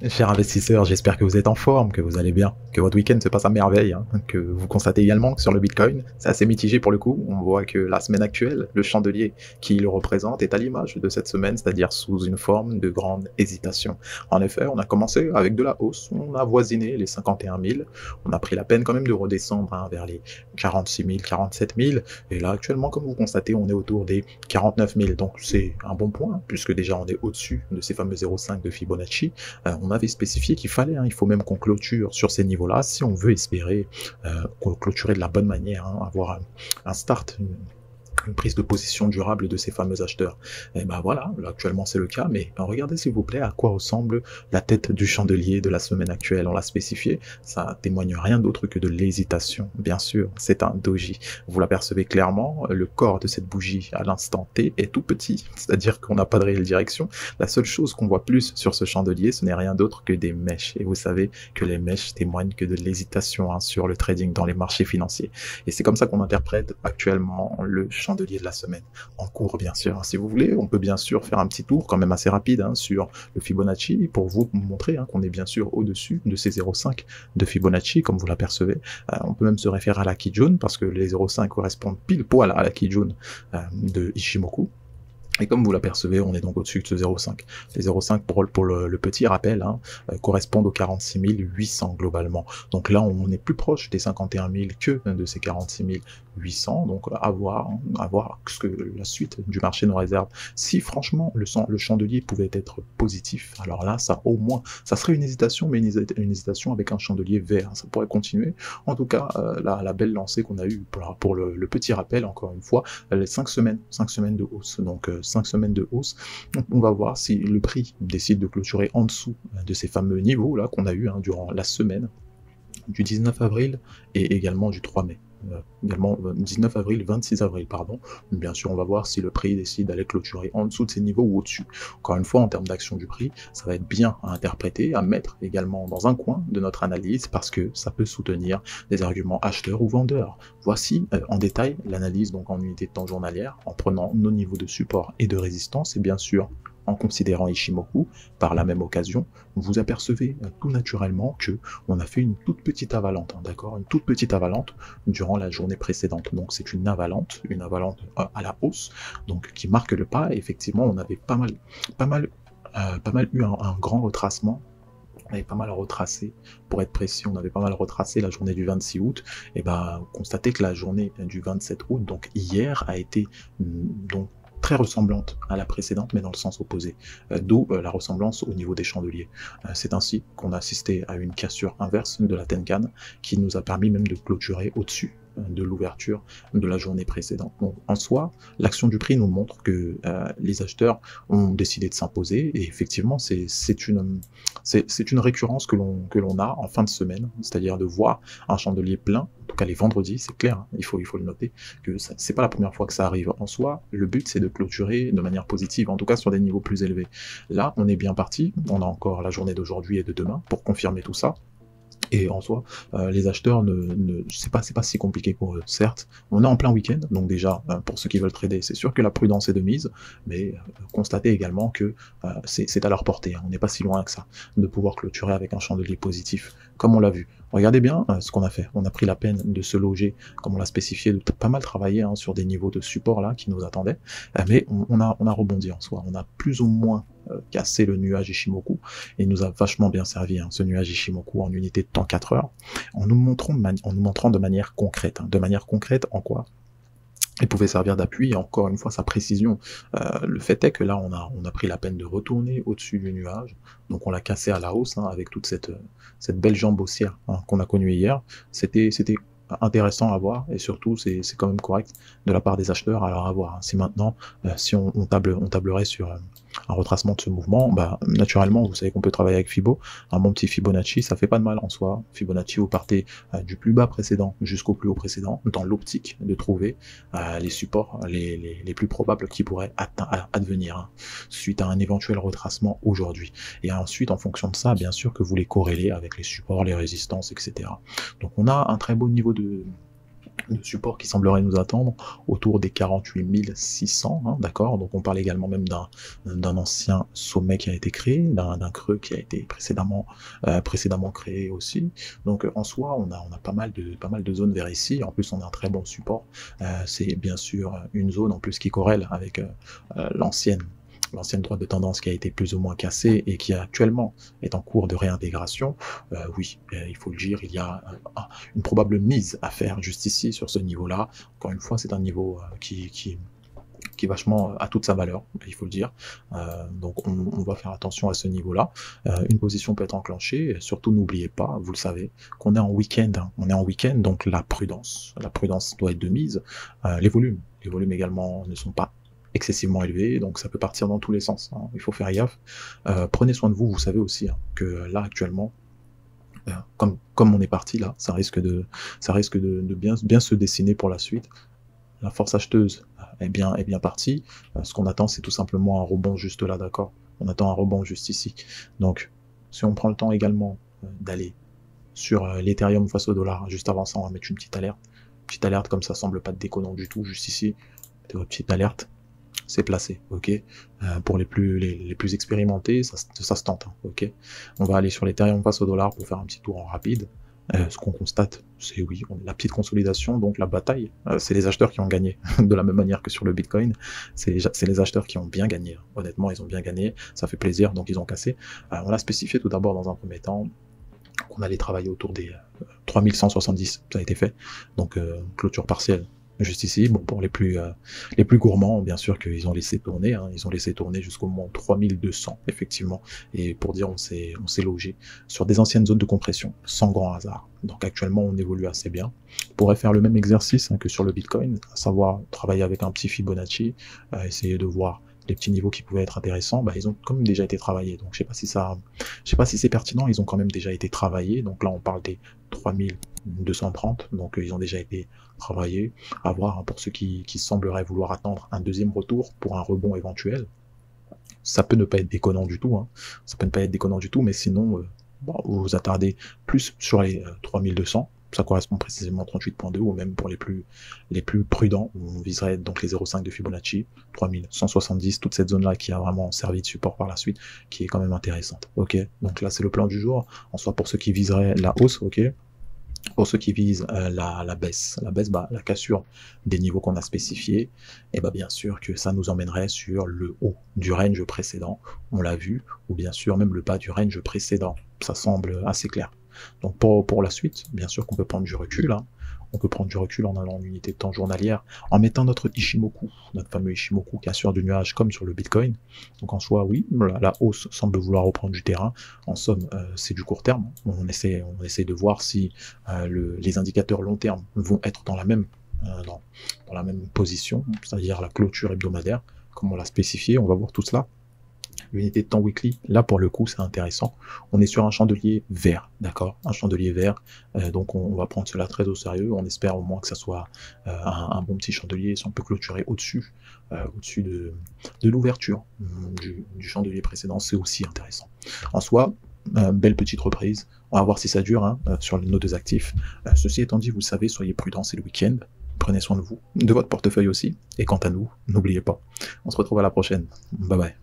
Chers investisseurs, j'espère que vous êtes en forme, que vous allez bien, que votre week-end se passe à merveille, hein, que vous constatez également que sur le Bitcoin, c'est assez mitigé pour le coup. On voit que la semaine actuelle, le chandelier qui le représente est à l'image de cette semaine, c'est-à-dire sous une forme de grande hésitation. En effet, on a commencé avec de la hausse, on a voisiné les 51 000, on a pris la peine quand même de redescendre vers les 46 000, 47 000, et là actuellement, comme vous constatez, on est autour des 49 000, donc c'est un bon point, puisque déjà on est au-dessus de ces fameux 0,5 de Fibonacci. On avait spécifié qu'il fallait, hein, il faut même qu'on clôture sur ces niveaux-là si on veut espérer clôturer de la bonne manière, hein, avoir un start, une prise de position durable de ces fameux acheteurs. Et ben voilà, là, actuellement c'est le cas, mais regardez s'il vous plaît à quoi ressemble la tête du chandelier de la semaine actuelle. On l'a spécifié, ça témoigne rien d'autre que de l'hésitation, bien sûr, c'est un doji. Vous l'apercevez clairement, le corps de cette bougie à l'instant T est tout petit, c'est-à-dire qu'on n'a pas de réelle direction. La seule chose qu'on voit plus sur ce chandelier, ce n'est rien d'autre que des mèches. Et vous savez que les mèches témoignent que de l'hésitation, hein, sur le trading dans les marchés financiers. Et c'est comme ça qu'on interprète actuellement le chandelier de la semaine, en cours bien sûr. Si vous voulez, on peut bien sûr faire un petit tour quand même assez rapide, hein, sur le Fibonacci pour vous montrer, hein, qu'on est bien sûr au-dessus de ces 0,5 de Fibonacci, comme vous l'apercevez. On peut même se référer à la Kijun, parce que les 0,5 correspondent pile poil à la Kijun de Ishimoku. Et comme vous l'apercevez, on est donc au-dessus de ce 0,5. Les 0,5 pour le petit rappel, hein, correspondent aux 46 800 globalement. Donc là, on est plus proche des 51 000 que de ces 46 800. Donc à voir ce que la suite du marché nous réserve. Si franchement le chandelier pouvait être positif, alors là, ça au moins, ça serait une hésitation, mais une hésitation avec un chandelier vert. Ça pourrait continuer. En tout cas, la belle lancée qu'on a eue pour le petit rappel, encore une fois, les 5 semaines de hausse. Donc 5 semaines de hausse. Donc, on va voir si le prix décide de clôturer en dessous de ces fameux niveaux là qu'on a eu, hein, durant la semaine du 19 avril et également du 3 mai. Également 19 avril, 26 avril, pardon. Bien sûr, on va voir si le prix décide d'aller clôturer en dessous de ces niveaux ou au-dessus. Encore une fois, en termes d'action du prix, ça va être bien à interpréter, à mettre également dans un coin de notre analyse, parce que ça peut soutenir des arguments acheteurs ou vendeurs. Voici en détail l'analyse donc en unité de temps journalière, en prenant nos niveaux de support et de résistance, et bien sûr en considérant Ishimoku. Par la même occasion, vous apercevez tout naturellement que on a fait une toute petite avalante, hein, d'accord, une toute petite avalante durant la journée précédente. Donc c'est une avalante à la hausse, donc qui marque le pas. Et effectivement, on avait pas mal eu un grand retracement. On avait pas mal retracé, pour être précis, on avait pas mal retracé la journée du 26 août, et ben constatez que la journée du 27 août, donc hier, a été donc très ressemblante à la précédente, mais dans le sens opposé, d'où la ressemblance au niveau des chandeliers. C'est ainsi qu'on a assisté à une cassure inverse de la Tenkan, qui nous a permis même de clôturer au-dessus de l'ouverture de la journée précédente. Donc, en soi, l'action du prix nous montre que les acheteurs ont décidé de s'imposer, et effectivement, c'est une récurrence que l'on a en fin de semaine, c'est-à-dire de voir un chandelier plein, en tout cas les vendredis, c'est clair, hein, il faut le noter, que c'est pas la première fois que ça arrive. En soi, le but c'est de clôturer de manière positive, en tout cas sur des niveaux plus élevés. Là, on est bien parti, on a encore la journée d'aujourd'hui et de demain pour confirmer tout ça. Et en soi, les acheteurs, c'est pas si compliqué pour eux. Certes, on est en plein week-end, donc déjà, pour ceux qui veulent trader, c'est sûr que la prudence est de mise, mais constatez également que c'est à leur portée, hein, on n'est pas si loin que ça, de pouvoir clôturer avec un chandelier positif, comme on l'a vu. Regardez bien ce qu'on a fait. On a pris la peine de se loger, comme on l'a spécifié, de pas mal travailler, hein, sur des niveaux de support là qui nous attendaient, mais on a rebondi en soi. On a plus ou moins cassé le nuage Ishimoku, et il nous a vachement bien servi, hein, ce nuage Ishimoku en unité de temps 4 heures, en nous montrant de manière concrète. Hein. De manière concrète en quoi il pouvait servir d'appui, et encore une fois sa précision. Le fait est que là on a pris la peine de retourner au-dessus du nuage, donc on l'a cassé à la hausse, hein, avec toute cette belle jambe haussière, hein, qu'on a connue hier. C'était intéressant à voir, et surtout c'est quand même correct de la part des acheteurs. Alors à voir, hein, si maintenant si on tablerait sur un retracement de ce mouvement, bah naturellement vous savez qu'on peut travailler avec Fibo, un bon petit Fibonacci, ça fait pas de mal en soi. Fibonacci, vous partez du plus bas précédent jusqu'au plus haut précédent, dans l'optique de trouver les supports les plus probables qui pourraient advenir, hein, suite à un éventuel retracement aujourd'hui. Et ensuite, en fonction de ça, bien sûr que vous les corrélez avec les supports, les résistances, etc. Donc on a un très beau niveau de support qui semblerait nous attendre autour des 48 600, hein, d'accord. Donc on parle également même d'un ancien sommet qui a été créé, d'un creux qui a été précédemment créé aussi. Donc en soi, on a pas mal de zones vers ici. En plus, on a un très bon support. C'est bien sûr une zone en plus qui corrèle avec l'ancienne droite de tendance qui a été plus ou moins cassée et qui actuellement est en cours de réintégration. Oui, il faut le dire, il y a une probable mise à faire juste ici sur ce niveau-là. Encore une fois, c'est un niveau qui vachement a toute sa valeur, il faut le dire. Donc on va faire attention à ce niveau-là. Une position peut être enclenchée, et surtout n'oubliez pas, vous le savez, qu'on est en week-end. Hein. On est en week-end, donc la prudence doit être de mise. Les volumes également ne sont pas excessivement élevé, donc ça peut partir dans tous les sens, hein. Il faut faire gaffe. Prenez soin de vous, vous savez aussi hein, que là actuellement, comme on est parti là, ça risque de bien se dessiner pour la suite. La force acheteuse est bien partie. Ce qu'on attend, c'est tout simplement un rebond juste là, d'accord. On attend un rebond juste ici. Donc, si on prend le temps également d'aller sur l'Ethereum face au dollar, juste avant ça, on va mettre une petite alerte comme ça, semble pas déconnant du tout, juste ici, mettez votre petite alerte. C'est placé, ok. Pour les plus expérimentés, ça se tente, hein, ok. On va aller sur l'Ethereum face au dollar pour faire un petit tour en rapide. Ce qu'on constate, c'est oui, la petite consolidation, donc la bataille, c'est les acheteurs qui ont gagné, de la même manière que sur le Bitcoin, c'est les acheteurs qui ont bien gagné, honnêtement, ils ont bien gagné, ça fait plaisir, donc ils ont cassé. On a spécifié tout d'abord dans un premier temps qu'on allait travailler autour des 3170, ça a été fait, donc clôture partielle. Juste ici, bon, pour les plus gourmands, bien sûr qu'ils ont laissé tourner, hein, ils ont laissé tourner jusqu'au moment 3200, effectivement, et pour dire on s'est logé sur des anciennes zones de compression, sans grand hasard. Donc actuellement, on évolue assez bien. On pourrait faire le même exercice hein, que sur le Bitcoin, à savoir travailler avec un petit Fibonacci, essayer de voir les petits niveaux qui pouvaient être intéressants, bah, ils ont quand même déjà été travaillés. Donc je sais pas si c'est pertinent, ils ont quand même déjà été travaillés. Donc là, on parle des 3230, donc ils ont déjà été travaillés. À voir hein, pour ceux qui sembleraient vouloir attendre un deuxième retour pour un rebond éventuel. Ça peut ne pas être déconnant du tout, hein. Ça peut ne pas être déconnant du tout, mais sinon, bon, vous vous attardez plus sur les 3200. Ça correspond précisément à 38.2, ou même pour les plus prudents, on viserait donc les 0,5 de Fibonacci, 3170, toute cette zone-là qui a vraiment servi de support par la suite, qui est quand même intéressante. Ok, donc là c'est le plan du jour, en soit pour ceux qui viseraient la hausse, ok. Pour ceux qui visent la baisse, bah, la cassure des niveaux qu'on a spécifiés, et bah, bien sûr que ça nous emmènerait sur le haut du range précédent, on l'a vu, ou bien sûr même le bas du range précédent, ça semble assez clair. Donc pour la suite, bien sûr qu'on peut prendre du recul, hein. On peut prendre du recul en allant en unité de temps journalière, en mettant notre Ichimoku, notre fameux Ichimoku cassure du nuage comme sur le Bitcoin. Donc en soi, oui, la hausse semble vouloir reprendre du terrain. En somme, c'est du court terme. On essaie de voir si les indicateurs long terme vont être dans la même position, c'est-à-dire la clôture hebdomadaire, comme on l'a spécifié. On va voir tout cela. L'unité de temps weekly, là pour le coup c'est intéressant, on est sur un chandelier vert, d'accord, un chandelier vert, donc on va prendre cela très au sérieux, on espère au moins que ça soit un bon petit chandelier, si on peut clôturer au-dessus de l'ouverture du chandelier précédent, c'est aussi intéressant. En soi, belle petite reprise, on va voir si ça dure hein, sur nos deux actifs. Ceci étant dit, vous savez, soyez prudents, c'est le week-end, prenez soin de vous, de votre portefeuille aussi, et quant à nous, n'oubliez pas, on se retrouve à la prochaine, bye bye.